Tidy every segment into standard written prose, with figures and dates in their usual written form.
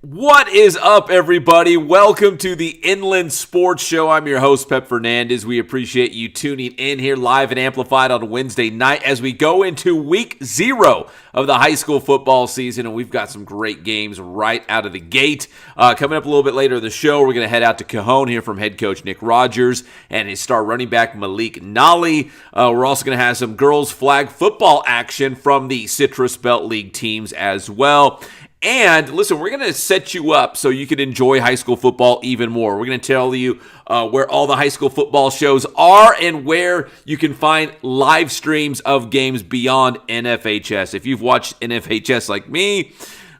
What is up, everybody? Welcome to the Inland Sports Show. I'm your host, Pep Fernandez. We appreciate you tuning in here live and amplified on Wednesday night as we go into week 0 of the high school football season, and we've got some great games right out of the gate. Coming up a little bit later in the show, we're going to head out to Cajon here from head coach Nick Rogers and his star running back Malik Nollie. We're also going to have some girls flag football action from the Citrus Belt League teams as well. And listen, we're going to set you up so you can enjoy high school football even more. We're going to tell you where all the high school football shows are and where you can find live streams of games beyond NFHS. If you've watched NFHS like me,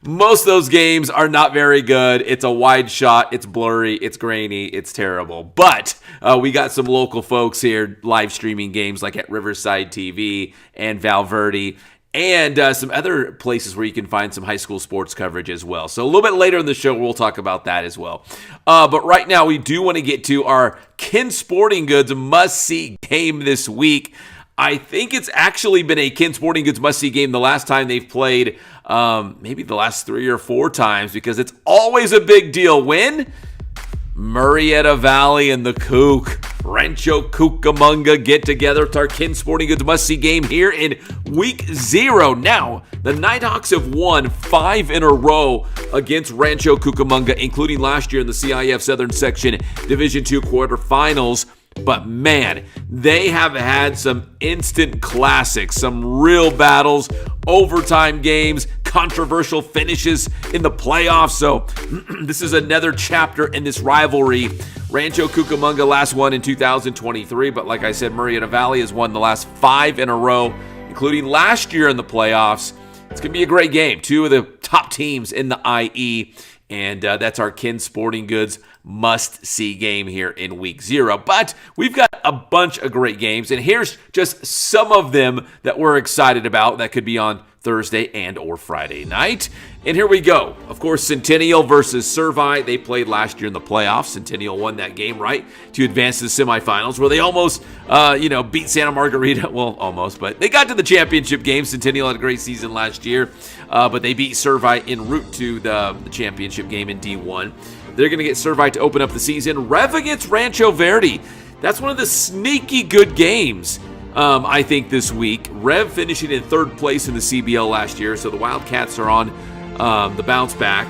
most of those games are not very good. It's a wide shot. It's blurry. It's grainy. It's terrible. But we got some local folks here live streaming games like at Riverside TV and Val Verde, and some other places where you can find some high school sports coverage as well. So a little bit later in the show, we'll talk about that as well. But right now, we do want to get to our Ken Sporting Goods must-see game this week. I think it's actually been a Ken Sporting Goods must-see game the last time they've played, maybe the last 3 or 4 times, because it's always a big deal. When Murrieta Valley and the Kook, Rancho Cucamonga get together. It's our Ken Sporting Goods must-see game here in week 0. Now, the Nighthawks have won 5 in a row against Rancho Cucamonga, including last year in the CIF Southern Section Division II quarterfinals. But man, they have had some instant classics, some real battles, overtime games, controversial finishes in the playoffs. So this is another chapter in this rivalry. Rancho Cucamonga last won in 2023, but like I said, Murrieta Valley has won the last 5 in a row, including last year in the playoffs. It's going to be a great game. 2 of the top teams in the IE, and that's our Ken Sporting Goods must-see game here in week 0. But we've got a bunch of great games, and here's just some of them that we're excited about that could be on Thursday and or Friday night. And here we go. Of course, Centennial versus Servite. They played last year in the playoffs. Centennial won that game, right, to advance to the semifinals, where they almost, beat Santa Margarita. Well, almost, but they got to the championship game. Centennial had a great season last year, but they beat Servite en route to the championship game in D1. They're going to get Servite to open up the season. Rev against Rancho Verde. That's one of the sneaky good games, I think, this week. Rev finishing in 3rd place in the CBL last year, so the Wildcats are on the bounce back.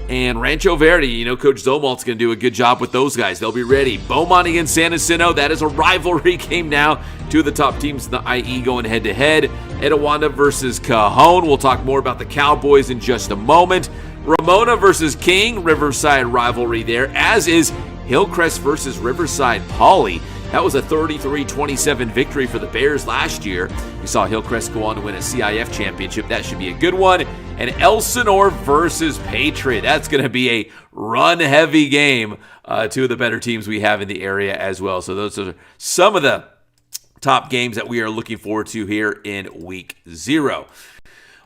And Rancho Verde, Coach Zomalt's going to do a good job with those guys. They'll be ready. Beaumont against San Jacinto. That is a rivalry game now. 2 of the top teams in the IE going head-to-head. Etiwanda versus Cajon. We'll talk more about the Cowboys in just a moment. Ramona versus King, Riverside rivalry there, as is Hillcrest versus Riverside Poly. That was a 33-27 victory for the Bears last year. We saw Hillcrest go on to win a CIF championship. That should be a good one. And Elsinore versus Patriot. That's going to be a run-heavy game. 2 of the better teams we have in the area as well. So those are some of the top games that we are looking forward to here in week 0.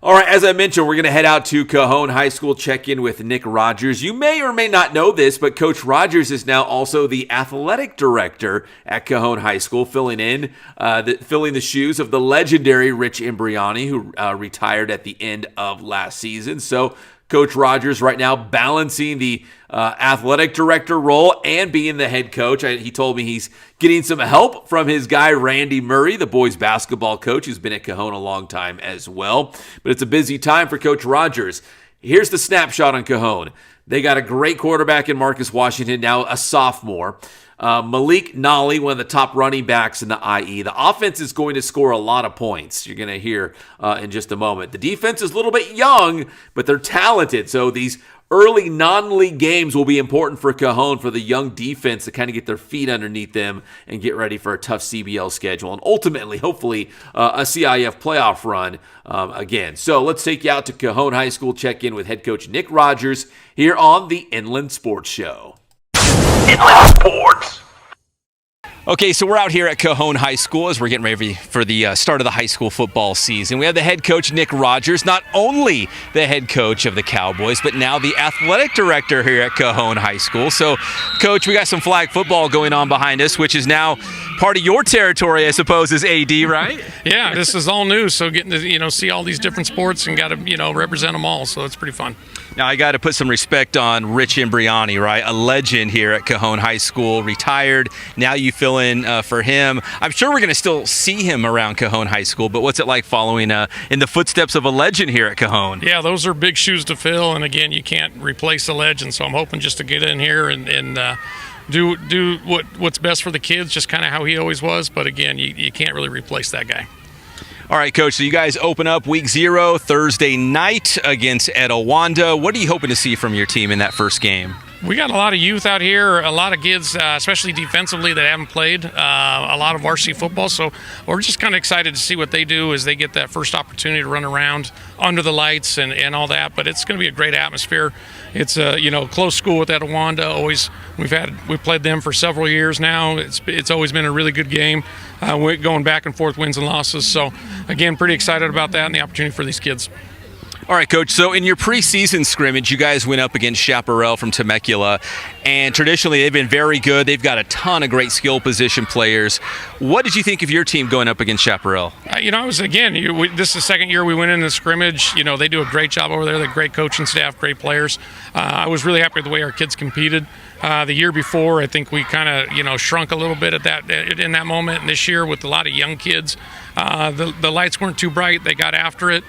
All right, as I mentioned, we're going to head out to Cajon High School, check in with Nick Rogers. You may or may not know this, but Coach Rogers is now also the athletic director at Cajon High School, filling the shoes of the legendary Rich Imbriani, who retired at the end of last season. So Coach Rogers right now balancing the athletic director role and being the head coach. He told me he's getting some help from his guy, Randy Murray, the boys basketball coach, who's been at Cajon a long time as well. But it's a busy time for Coach Rogers. Here's the snapshot on Cajon. They got a great quarterback in Marcus Washington, now a sophomore. Malik Nollie, one of the top running backs in the IE. The offense is going to score a lot of points. You're going to hear in just a moment. The defense is a little bit young, but they're talented. So these early non-league games will be important for Cajon, for the young defense to kind of get their feet underneath them and get ready for a tough CBL schedule. And ultimately, hopefully, a CIF playoff run again. So let's take you out to Cajon High School, check in with head coach Nick Rogers here on the Inland Sports Show. Inland Sports. Okay, so we're out here at Cajon High School as we're getting ready for the start of the high school football season. We have the head coach, Nick Rogers, not only the head coach of the Cowboys, but now the athletic director here at Cajon High School. So, Coach, we got some flag football going on behind us, which is now part of your territory, I suppose, as AD, right? Yeah, this is all new, so getting to see all these different sports and got to represent them all, so it's pretty fun. Now, I got to put some respect on Rich Imbriani, right? A legend here at Cajon High School, retired. Now you fill in for him. I'm sure we're going to still see him around Cajon High School, but what's it like following in the footsteps of a legend here at Cajon? Yeah, those are big shoes to fill, and again, you can't replace a legend, so I'm hoping just to get in here and do what's best for the kids, just kind of how he always was, but again, you can't really replace that guy. All right, Coach, so you guys open up week 0 Thursday night against Etiwanda. What are you hoping to see from your team in that first game? We got a lot of youth out here, a lot of kids, especially defensively, that haven't played a lot of varsity football. So we're just kind of excited to see what they do as they get that first opportunity to run around under the lights and all that. But it's going to be a great atmosphere. It's a close school with Etiwanda. Always we've played them for several years now. It's always been a really good game. We're going back and forth, wins and losses. So again, pretty excited about that and the opportunity for these kids. All right, Coach, so in your preseason scrimmage, you guys went up against Chaparral from Temecula, and traditionally they've been very good. They've got a ton of great skill position players. What did you think of your team going up against Chaparral? This is the second year we went into the scrimmage. They do a great job over there. They're great coaching staff, great players. I was really happy with the way our kids competed. The year before, I think we kind of, shrunk a little bit in that moment. And this year, with a lot of young kids, the lights weren't too bright. They got after it,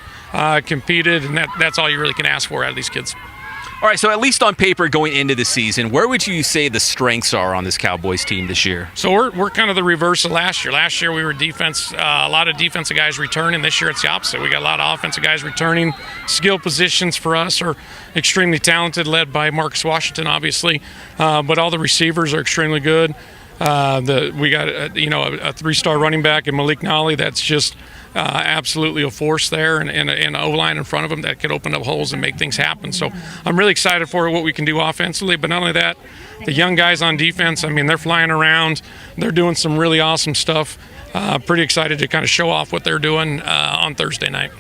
competed, and that's all you really can ask for out of these kids. All right, so at least on paper going into the season, where would you say the strengths are on this Cowboys team this year? So we're kind of the reverse of last year. Last year we were defense, a lot of defensive guys returning. This year it's the opposite. We got a lot of offensive guys returning. Skill positions for us are extremely talented, led by Marcus Washington, obviously. But all the receivers are extremely good. We got a 3-star running back in Malik Nollie that's just absolutely a force there, and an O-line in front of him that could open up holes and make things happen. So I'm really excited for what we can do offensively, but not only that, the young guys on defense, they're flying around. They're doing some really awesome stuff. Pretty excited to kind of show off what they're doing on Thursday night.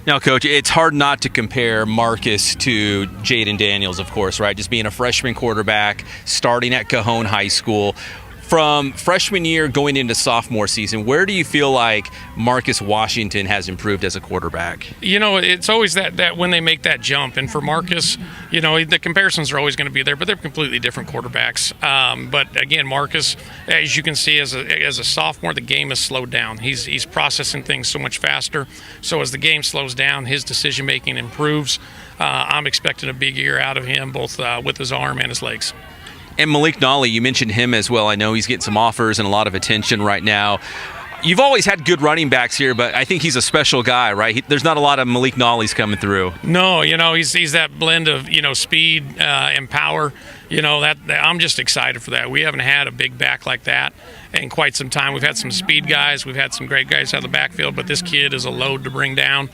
Now, Coach, it's hard not to compare Marcus to Jaden Daniels, of course, right? Just being a freshman quarterback, starting at Cajon High School. From freshman year going into sophomore season, where do you feel like Marcus Washington has improved as a quarterback? It's always that when they make that jump. And for Marcus, the comparisons are always going to be there, but they're completely different quarterbacks. But again, Marcus, as you can see, as a sophomore, the game has slowed down. He's processing things so much faster. So as the game slows down, his decision-making improves. I'm expecting a big year out of him, both with his arm and his legs. And Malik Nollie, you mentioned him as well. I know he's getting some offers and a lot of attention right now. You've always had good running backs here, but I think he's a special guy, right? There's not a lot of Malik Nollies coming through. No, he's that blend of, speed and power. That I'm just excited for that. We haven't had a big back like that in quite some time. We've had some speed guys. We've had some great guys out of the backfield, but this kid is a load to bring down.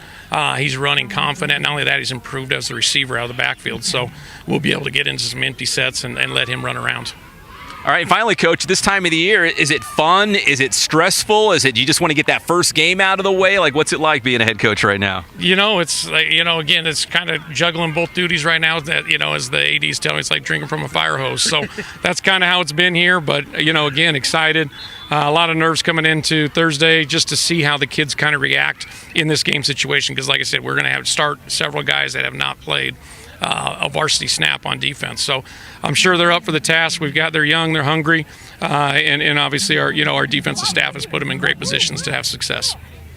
He's running confident. Not only that, he's improved as a receiver out of the backfield. So we'll be able to get into some empty sets and let him run around. All right, and finally, Coach, this time of the year, is it fun? Is it stressful? Is it you just want to get that first game out of the way? Like, what's it like being a head coach right now? It's like, again, it's kind of juggling both duties right now. That, as the ADs tell me, it's like drinking from a fire hose. So that's kind of how it's been here. But, again, excited. A lot of nerves coming into Thursday just to see how the kids kind of react in this game situation. Because, like I said, we're going to have to start several guys that have not played a varsity snap on defense. So I'm sure they're up for the task. They're young, they're hungry, and obviously our defensive staff has put them in great positions to have success.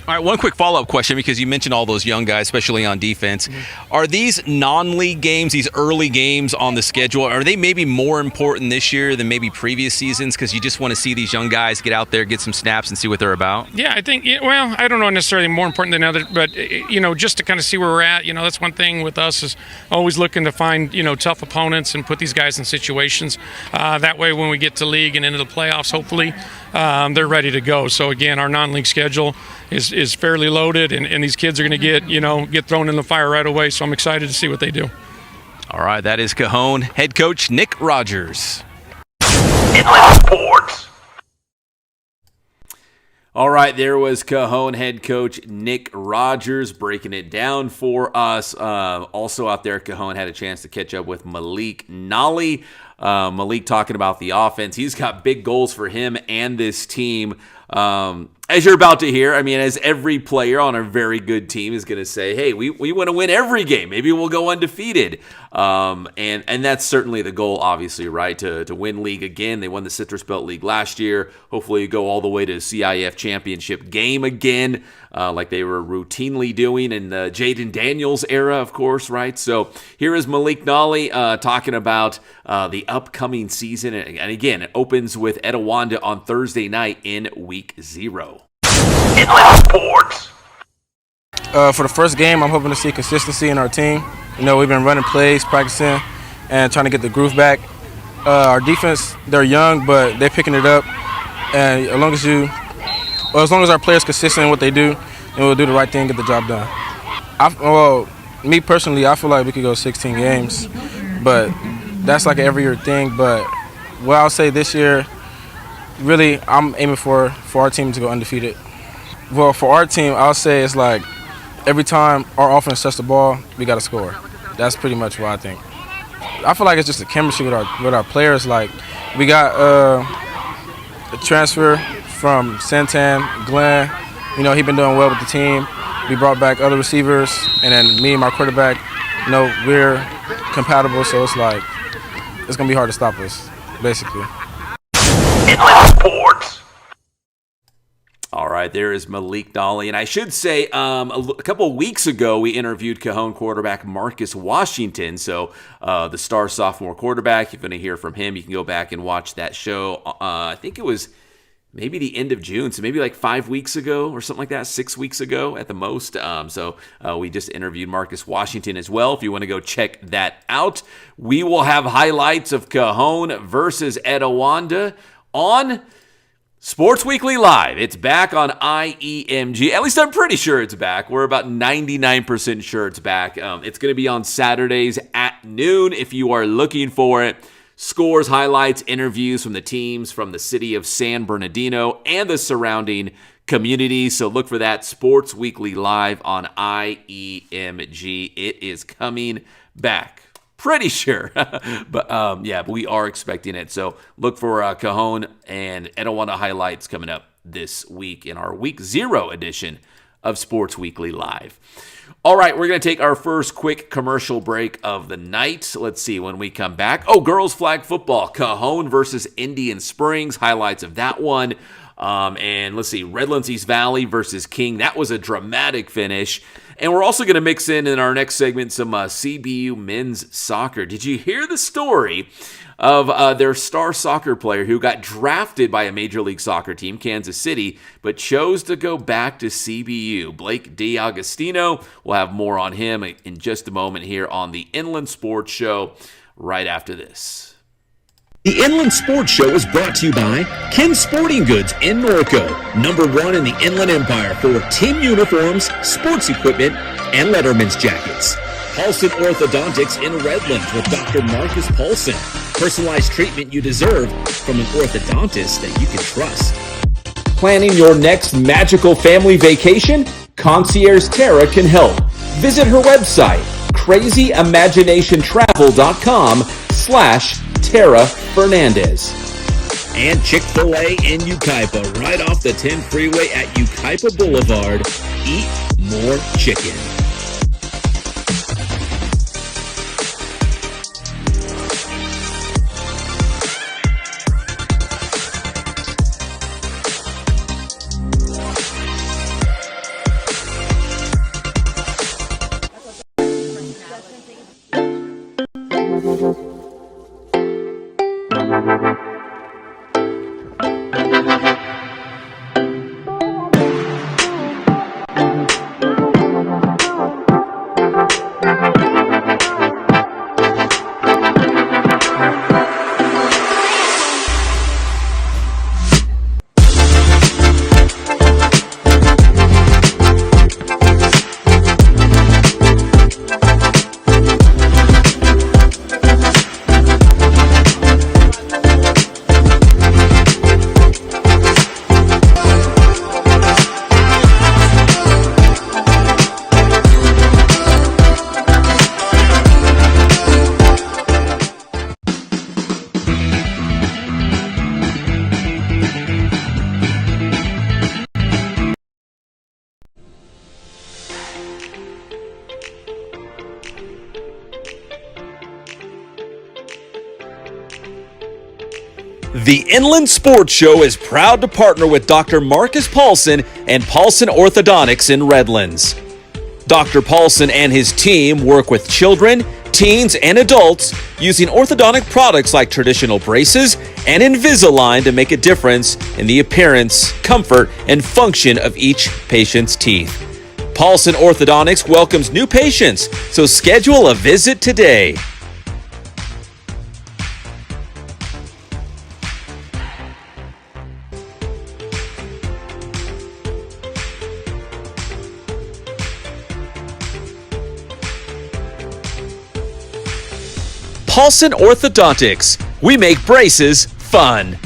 All right, one quick follow-up question, because you mentioned all those young guys, especially on defense. Mm-hmm. Are these non-league games, these early games on the schedule, are they maybe more important this year than maybe previous seasons because you just want to see these young guys get out there, get some snaps, and see what they're about? Yeah, I think, I don't know necessarily more important than others, but, just to kind of see where we're at, that's one thing with us is always looking to find, tough opponents and put these guys in situations. That way when we get to league and into the playoffs, hopefully, they're ready to go. So, again, our non-league schedule is fairly loaded, and these kids are going to get thrown in the fire right away. So I'm excited to see what they do. All right, that is Cajon head coach Nick Rogers. Inland Sports. All right, there was Cajon head coach Nick Rogers breaking it down for us. Also out there, Cajon had a chance to catch up with Malik Nollie. Malik talking about the offense. He's got big goals for him and this team. as you're about to hear, I mean, as every player on a very good team is going to say, hey, we want to win every game. Maybe we'll go undefeated. And that's certainly the goal, obviously, right, to win league again. They won the Citrus Belt League last year. Hopefully go all the way to CIF championship game again, like they were routinely doing in the Jaden Daniels era, of course, right? So here is Malik Nollie talking about the upcoming season. And again, it opens with Etiwanda on Thursday night in week 0. Inland Sports. For the first game, I'm hoping to see consistency in our team. You know, we've been running plays, practicing, and trying to get the groove back. Our defense, they're young, but they're picking it up. And as long as our players consistent in what they do, and we'll do the right thing, get the job done. Me personally, I feel like we could go 16 games, but that's like an every year thing. But what I'll say this year, really, I'm aiming for our team to go undefeated. Well, for our team, I'll say it's like every time our offense touches the ball, we got to score. That's pretty much what I think. I feel like it's just a chemistry with our players. Like, we got a transfer from Santan, Glenn. You know, he's been doing well with the team. We brought back other receivers, and then me and my quarterback, you know, we're compatible, so it's like it's going to be hard to stop us, basically. Inland Sports. All right, there is Malik Nollie. And I should say, a couple of weeks ago, we interviewed Cajon quarterback Marcus Washington. So the star sophomore quarterback, if you're going to hear from him, you can go back and watch that show. I think it was maybe the end of June, so maybe like 5 weeks ago or something like that, 6 weeks ago at the most. So we just interviewed Marcus Washington as well. If you want to go check that out, we will have highlights of Cajon versus Etiwanda on Sports Weekly Live. It's back on IEMG. At least I'm pretty sure it's back. We're about 99% sure it's back. It's going to be on Saturdays at noon if you are looking for it. Scores, highlights, interviews from the teams from the city of San Bernardino and the surrounding community. So look for that Sports Weekly Live on IEMG. It is coming back. Pretty sure. but we are expecting it. So look for Cajon and Etiwanda highlights coming up this week in our Week 0 edition of Sports Weekly Live. All right, we're going to take our first quick commercial break of the night. Let's see when we come back. Girls flag football. Cajon versus Indian Springs. Highlights of that one. And let's see, Redlands East Valley versus King. That was a dramatic finish. And we're also going to mix in our next segment some CBU men's soccer. Did you hear the story of their star soccer player who got drafted by a Major League Soccer team, Kansas City, but chose to go back to CBU? Blake DiAgostino. We'll have more on him in just a moment here on the Inland Sports Show right after this. The Inland Sports Show is brought to you by Ken Sporting Goods in Norco, #1 in the Inland Empire for team uniforms, sports equipment, and Letterman's jackets. Paulson Orthodontics in Redlands with Dr. Marcus Paulson. Personalized treatment you deserve from an orthodontist that you can trust. Planning your next magical family vacation? Concierge Tara can help. Visit her website, crazyimaginationtravel.com/Tara Fernandez. And Chick-fil-A in Yucaipa, right off the 10 freeway at Yucaipa Boulevard. Eat more chicken. The Inland Sports Show is proud to partner with Dr. Marcus Paulson and Paulson Orthodontics in Redlands. Dr. Paulson and his team work with children, teens, and adults using orthodontic products like traditional braces and Invisalign to make a difference in the appearance, comfort, and function of each patient's teeth. Paulson Orthodontics welcomes new patients, so schedule a visit today. Paulson Orthodontics. We make braces fun.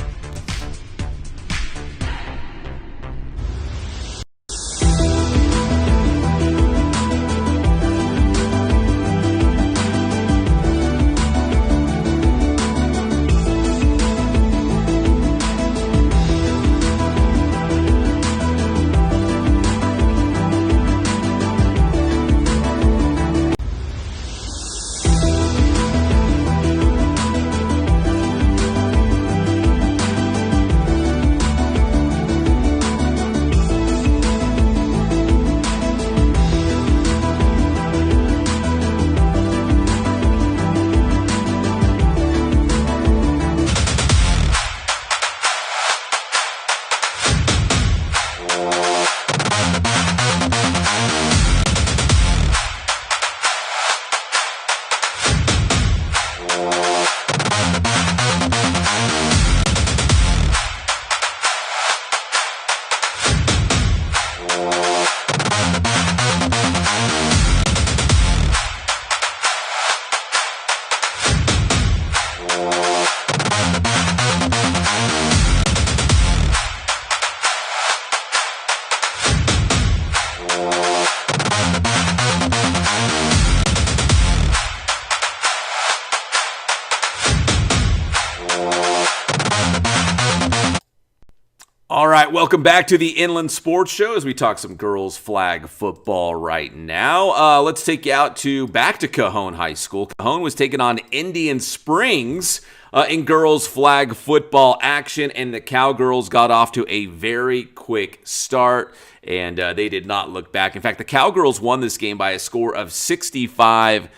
All right, welcome back to the Inland Sports Show as we talk some girls flag football right now. Let's take you back to Cajon High School. Cajon was taking on Indian Springs in girls flag football action, and the Cowgirls got off to a very quick start, and they did not look back. In fact, the Cowgirls won this game by a score of 65-0.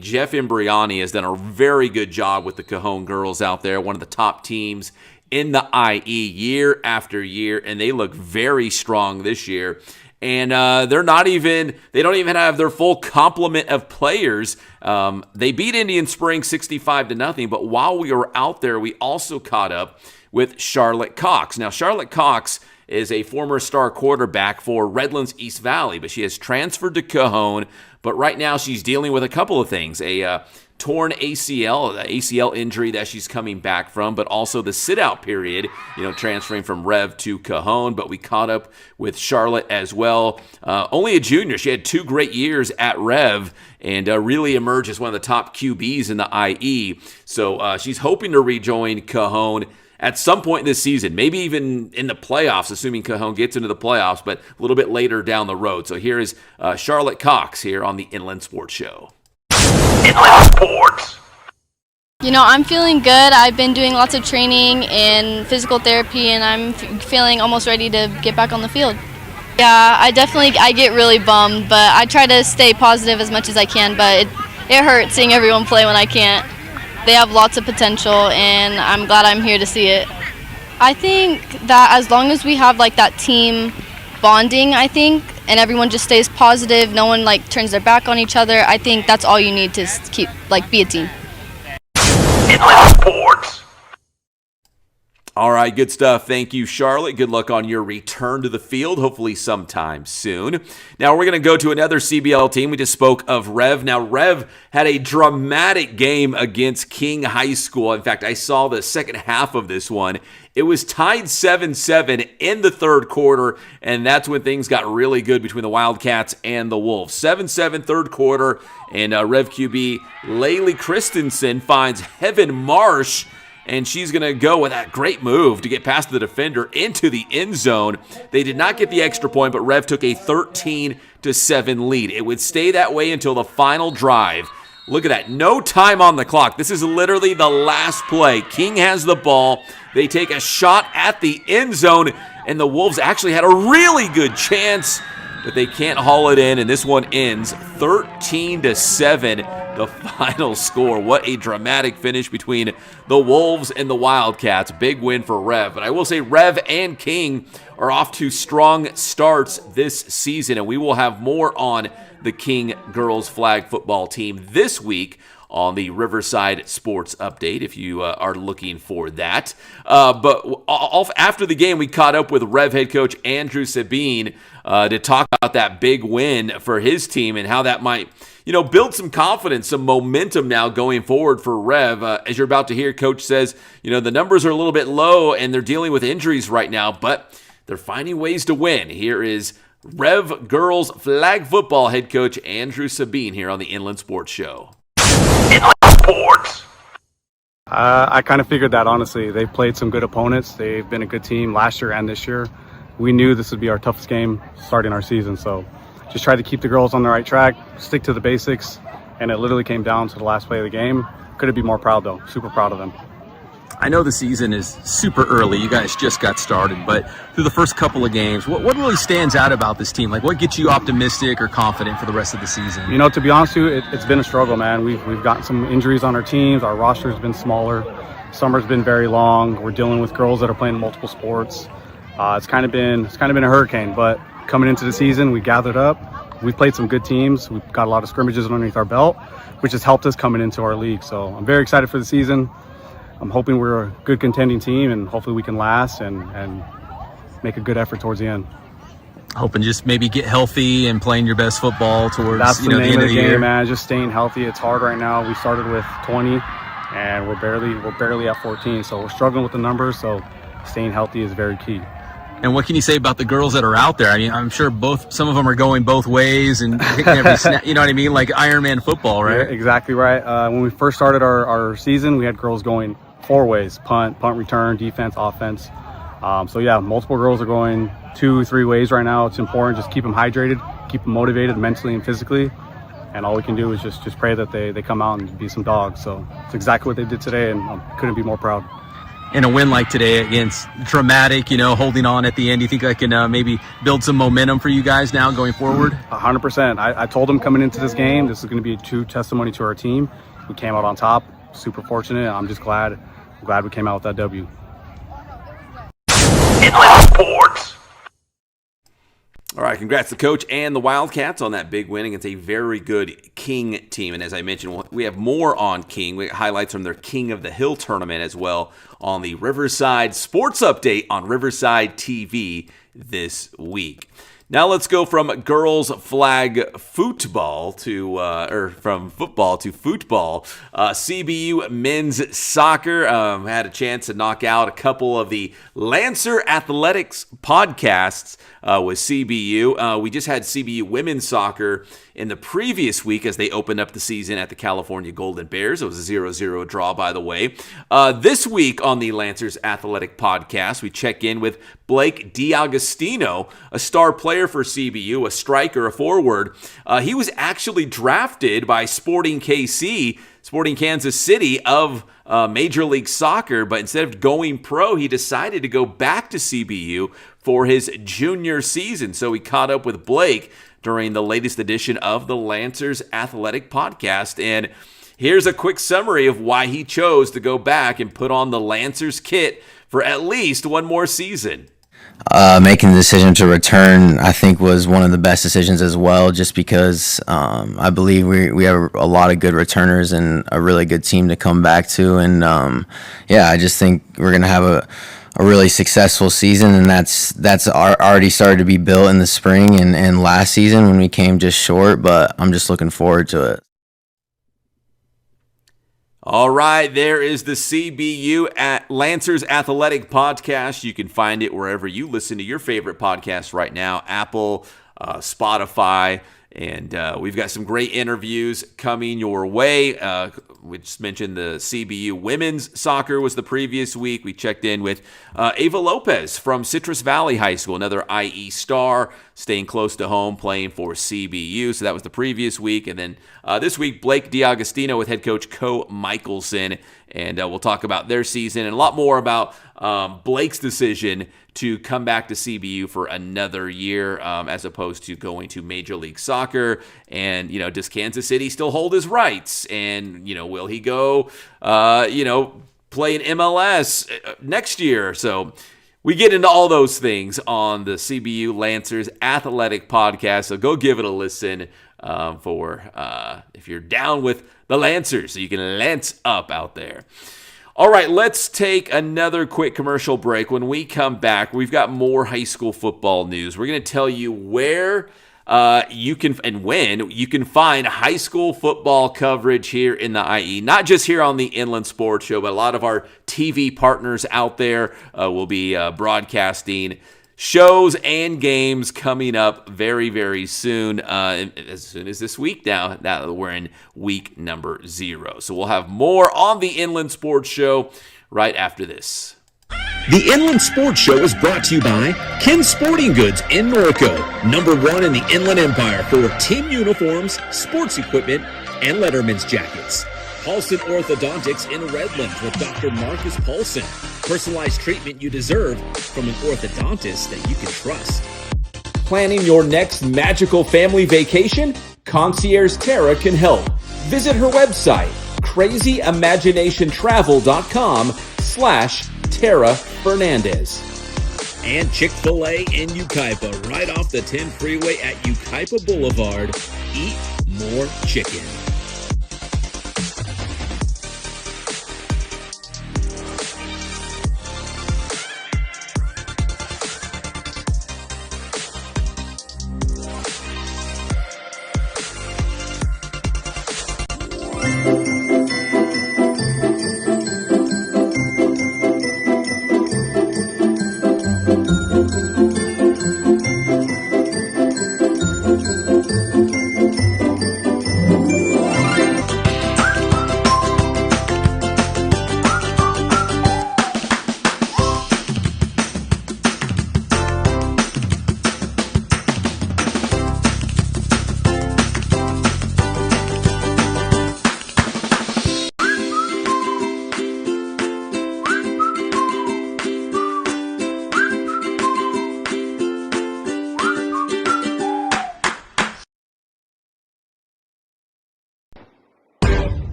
Jeff Imbriani has done a very good job with the Cajon girls out there, one of the top teams in the IE year after year, and they look very strong this year. And they don't even have their full complement of players. They beat Indian Springs 65-0, but while we were out there, we also caught up with Charlotte Cox. Now, Charlotte Cox is a former star quarterback for Redlands East Valley, but she has transferred to Cajon. But right now, she's dealing with a couple of things: a torn ACL, the ACL injury that she's coming back from, but also the sit-out period, transferring from Rev to Cajon. But we caught up with Charlotte as well. Only a junior. She had 2 great years at Rev and really emerged as one of the top QBs in the IE. So she's hoping to rejoin Cajon at some point this season, maybe even in the playoffs, assuming Cajon gets into the playoffs, but a little bit later down the road. So here is Charlotte Cox here on the Inland Sports Show. Inland Sports. I'm feeling good. I've been doing lots of training and physical therapy, and I'm feeling almost ready to get back on the field. Yeah, I get really bummed, but I try to stay positive as much as I can, but it hurts seeing everyone play when I can't. They have lots of potential, and I'm glad I'm here to see it. I think that as long as we have that team bonding, and everyone just stays positive, no one turns their back on each other, I think that's all you need to keep be a team. Inland Sports. All right, good stuff. Thank you, Charlotte. Good luck on your return to the field, hopefully sometime soon. Now, we're going to go to another CBL team. We just spoke of Rev. Now, Rev had a dramatic game against King High School. In fact, I saw the second half of this one. It was tied 7-7 in the third quarter, and that's when things got really good between the Wildcats and the Wolves. 7-7 third quarter, and Rev QB Laylee Christensen finds Heaven Marsh, and she's going to go with that great move to get past the defender into the end zone. They did not get the extra point, but Rev took a 13-7 lead. It would stay that way until the final drive. Look at that. No time on the clock. This is literally the last play. King has the ball. They take a shot at the end zone, and the Wolves actually had a really good chance, but they can't haul it in, and this one ends 13-7, the final score. What a dramatic finish between the Wolves and the Wildcats. Big win for Rev. But I will say Rev and King are off to strong starts this season, and we will have more on the King girls flag football team this week on the Riverside Sports Update, if you are looking for that. But after the game, we caught up with Rev head coach Andrew Saibene to talk about that big win for his team and how that might, build some confidence, some momentum now going forward for Rev. As you're about to hear, Coach says, the numbers are a little bit low and they're dealing with injuries right now, but they're finding ways to win. Here is Rev girls flag football head coach Andrew Saibene here on the Inland Sports Show. Inland Sports. I kind of figured that, honestly. They've played some good opponents. They've been a good team last year and this year. We knew this would be our toughest game starting our season, so just tried to keep the girls on the right track, stick to the basics, and it literally came down to the last play of the game. Couldn't be more proud, though. Super proud of them. I know the season is super early. You guys just got started, but through the first couple of games, what really stands out about this team? Like, what gets you optimistic or confident for the rest of the season? To be honest with you, it's been a struggle, man. We've gotten some injuries on our teams. Our roster's been smaller. Summer's been very long. We're dealing with girls that are playing multiple sports. It's kind of been a hurricane, but coming into the season, we gathered up. We've played some good teams. We've got a lot of scrimmages underneath our belt, which has helped us coming into our league. So I'm very excited for the season. I'm hoping we're a good contending team, and hopefully we can last and make a good effort towards the end. Hoping just maybe get healthy and playing your best football towards That's the end of the game, year. man. Just staying healthy. It's hard right now. We started with 20, and we're barely at 14, so we're struggling with the numbers. So staying healthy is very key. And what can you say about the girls that are out there? I mean, I'm sure some of them are going both ways and hitting every snap, you know what I mean? Like Ironman football, right? Yeah, exactly right. When we first started our season, we had girls going 4 ways: punt, return, defense, offense. So yeah, multiple girls are going 2-3 ways right now. It's important. Just keep them hydrated, keep them motivated mentally and physically. And all we can do is just pray that they come out and be some dogs. So it's exactly what they did today, and I couldn't be more proud. In a win like today against dramatic, holding on at the end, do you think I can maybe build some momentum for you guys now going forward? 100%. I told them coming into this game, this is going to be a true testimony to our team. We came out on top. Super fortunate. I'm just glad we came out with that W. Inland Sports. All right, congrats to Coach and the Wildcats on that big win against a very good King team. And as I mentioned, we have more on King. We have highlights from their King of the Hill tournament as well on the Riverside Sports Update on Riverside TV this week. Now let's go from girls flag football from football to football. CBU men's soccer had a chance to knock out a couple of the Lancer Athletics podcasts with CBU. We just had CBU women's soccer in the previous week as they opened up the season at the California Golden Bears. It was a 0-0 draw, by the way. This week on the Lancers Athletic Podcast, we check in with Blake D'Agostino, a star player for CBU, a striker, a forward. He was actually drafted by Sporting Kansas City of Major League Soccer, but instead of going pro, he decided to go back to CBU for his junior season. So we caught up with Blake during the latest edition of the Lancers Athletic Podcast, and here's a quick summary of why he chose to go back and put on the Lancers kit for at least one more season. Making the decision to return, I think, was one of the best decisions as well, just because I believe we have a lot of good returners and a really good team to come back to. And, I just think we're going to have a really successful season, and that's already started to be built in the spring and last season when we came just short, but I'm just looking forward to it. All right, there is the CBU at Lancers Athletic Podcast. You can find it wherever you listen to your favorite podcasts right now, Apple, Spotify, And we've got some great interviews coming your way. We just mentioned the CBU women's soccer was the previous week. We checked in with Ava Lopez from Citrus Valley High School, another IE star, staying close to home, playing for CBU. So that was the previous week. And then this week, Blake DiAgostino with head coach Co Michelson. And we'll talk about their season and a lot more about Blake's decision to come back to CBU for another year as opposed to going to Major League Soccer. And, does Kansas City still hold his rights? And, will he go, play in MLS next year? So we get into all those things on the CBU Lancers Athletic Podcast. So go give it a listen if you're down with the Lancers, so you can lance up out there. All right, let's take another quick commercial break. When we come back, we've got more high school football news. We're going to tell you where you can and when you can find high school football coverage here in the IE. Not just here on the Inland Sports Show, but a lot of our TV partners out there will be broadcasting shows and games coming up very, very soon, as soon as this week now that we're in week number 0. So we'll have more on the Inland Sports Show right after this. The Inland Sports Show is brought to you by Ken Sporting Goods in Norco, #1 in the Inland Empire for team uniforms, sports equipment, and letterman's jackets. Paulson Orthodontics in Redlands with Dr. Marcus Paulson. Personalized treatment you deserve from an orthodontist that you can trust. Planning your next magical family vacation? Concierge Tara can help. Visit her website, crazyimagination.travel.com/Tara Fernandez. And Chick-fil-A in Yucaipa, right off the 10 freeway at Yucaipa Boulevard. Eat more chicken.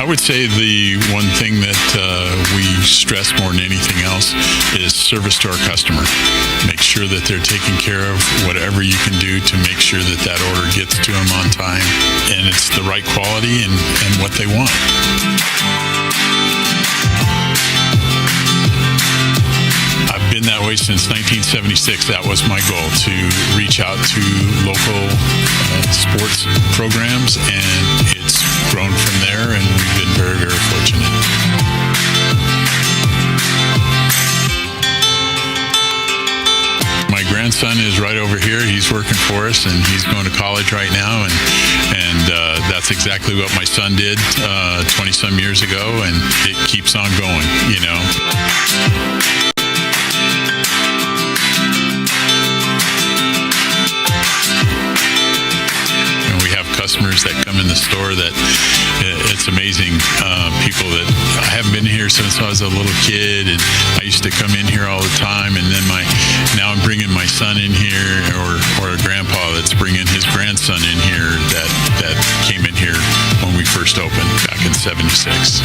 I would say the one thing that we stress more than anything else is service to our customer. Make sure that they're taking care of whatever you can do to make sure that that order gets to them on time and it's the right quality and what they want. I've been that way since 1976. That was my goal, to reach out to local sports programs, and it's grown from there, and we've been very, very fortunate. My grandson is right over here. He's working for us, and he's going to college right now, and that's exactly what my son did 20-some years ago, and it keeps on going, you know. Customers that come in the store that it's amazing. People that I haven't been here since I was a little kid, and I used to come in here all the time, and then now I'm bringing my son in here, or a grandpa that's bringing his grandson in here that came in here when we first opened back in '76.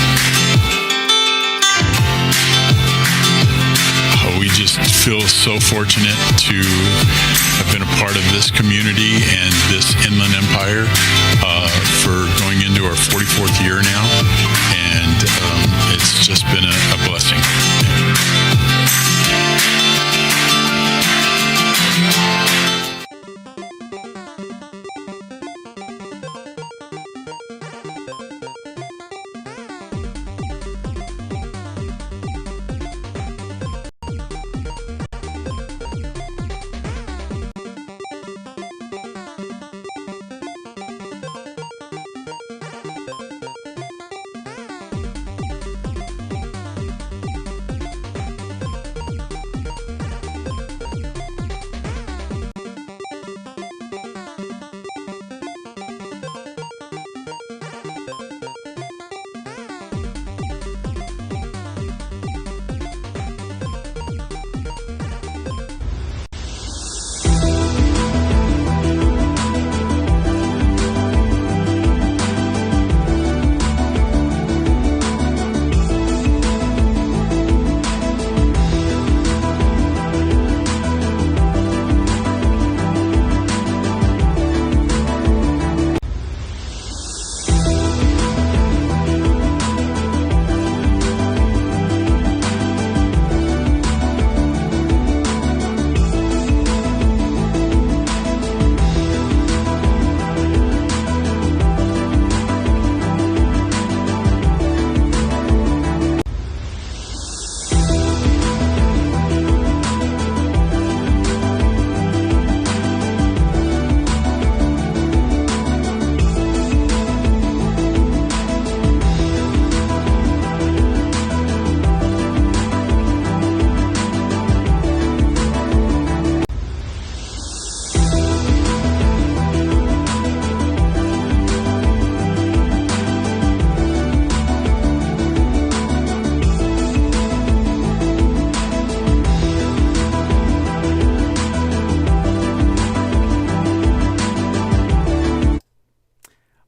We just feel so fortunate to have been a part of this community and this Inland Empire for going into our 44th year now. and it's just been a blessing.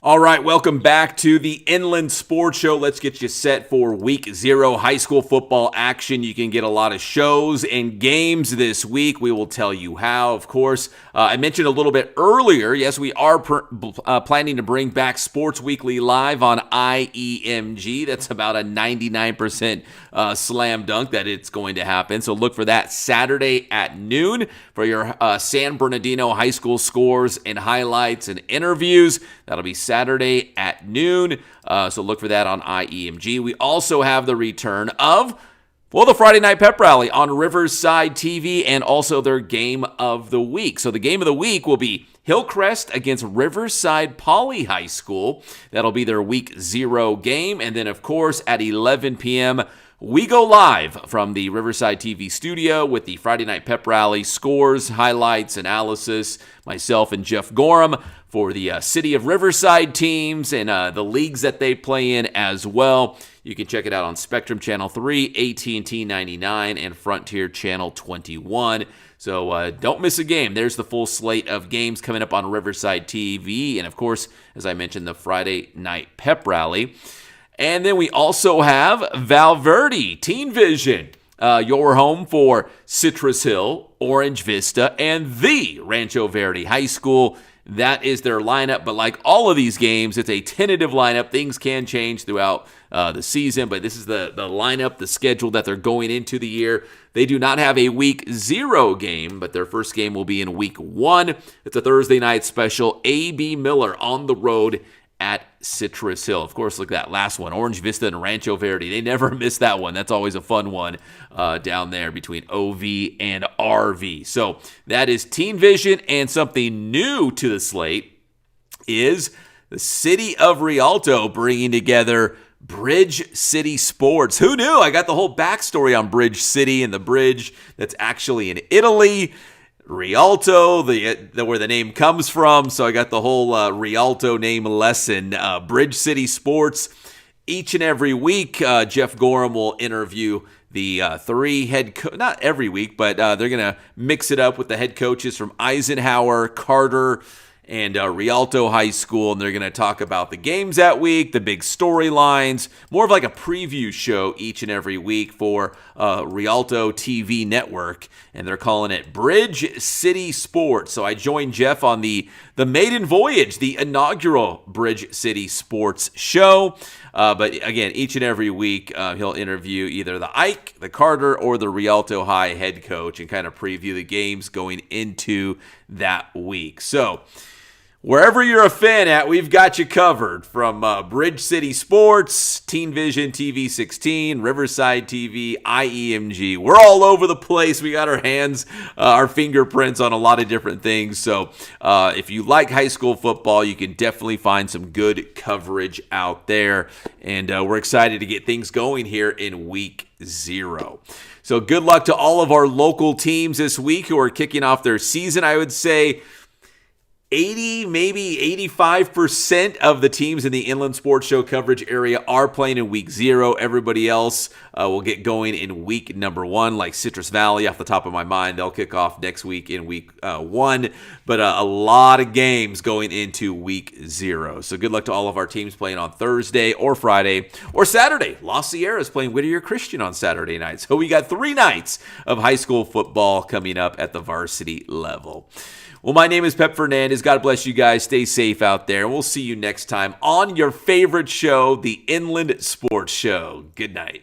All right, welcome back to the Inland Sports Show. Let's get you set for Week 0 high school football action. You can get a lot of shows and games this week. We will tell you how, of course. I mentioned a little bit earlier, yes, we are planning to bring back Sports Weekly Live on IEMG. That's about a 99% slam dunk that it's going to happen. So look for that Saturday at noon for your San Bernardino High School scores and highlights and interviews. That'll be Saturday at noon. So look for that on IEMG. We also have the return of, well, the Friday Night Pep Rally on Riverside TV and also their Game of the Week. So the Game of the Week will be Hillcrest against Riverside Poly High School. That'll be their Week 0 game. And then, of course, at 11 p.m., we go live from the Riverside TV studio with the Friday Night Pep Rally scores, highlights, analysis, myself and Jeff Gorham for the City of Riverside teams and the leagues that they play in as well. You can check it out on Spectrum Channel 3, AT&T 99, and Frontier Channel 21. So don't miss a game. There's the full slate of games coming up on Riverside TV. And, of course, as I mentioned, the Friday Night Pep Rally. And then we also have Valverde Teen Vision, your home for Citrus Hill, Orange Vista, and the Rancho Verde High School. That is their lineup, but like all of these games, it's a tentative lineup. Things can change throughout the season, but this is the lineup, the schedule that they're going into the year. They do not have a Week 0 game, but their first game will be in Week 1. It's a Thursday night special. A.B. Miller on the road at Citrus Hill. Of course, look at that last one, Orange Vista and Rancho Verde. They never miss that one. That's always a fun one down there between OV and RV. So that is Teen Vision, and something new to the slate is the City of Rialto bringing together Bridge City Sports. Who knew? I got the whole backstory on Bridge City and the bridge that's actually in Italy. Rialto, where the name comes from. So I got the whole Rialto name lesson. Bridge City Sports. Each and every week, Jeff Gorham will interview the three not every week, but they're going to mix it up with the head coaches from Eisenhower, Carter, and Rialto High School, and they're going to talk about the games that week, the big storylines, more of like a preview show each and every week for Rialto TV network, and they're calling it Bridge City Sports. So I joined Jeff on the maiden voyage, the inaugural Bridge City Sports show. But again, each and every week, he'll interview either the Ike, the Carter, or the Rialto High head coach and kind of preview the games going into that week. So, wherever you're a fan at, we've got you covered. From Bridge City Sports, Teen Vision TV 16, Riverside TV, IEMG. We're all over the place. We got our hands, our fingerprints on a lot of different things. So if you like high school football, you can definitely find some good coverage out there. And we're excited to get things going here in week 0. So good luck to all of our local teams this week who are kicking off their season. I would say 80, maybe 85% of the teams in the Inland Sports Show coverage area are playing in week 0. Everybody else will get going in week number 1, like Citrus Valley off the top of my mind. They'll kick off next week in week 1. But a lot of games going into week 0. So good luck to all of our teams playing on Thursday or Friday or Saturday. Los Sierras playing Whittier Christian on Saturday night. So we got 3 nights of high school football coming up at the varsity level. Well, my name is Pep Fernandez. God bless you guys. Stay safe out there. And we'll see you next time on your favorite show, the Inland Sports Show. Good night.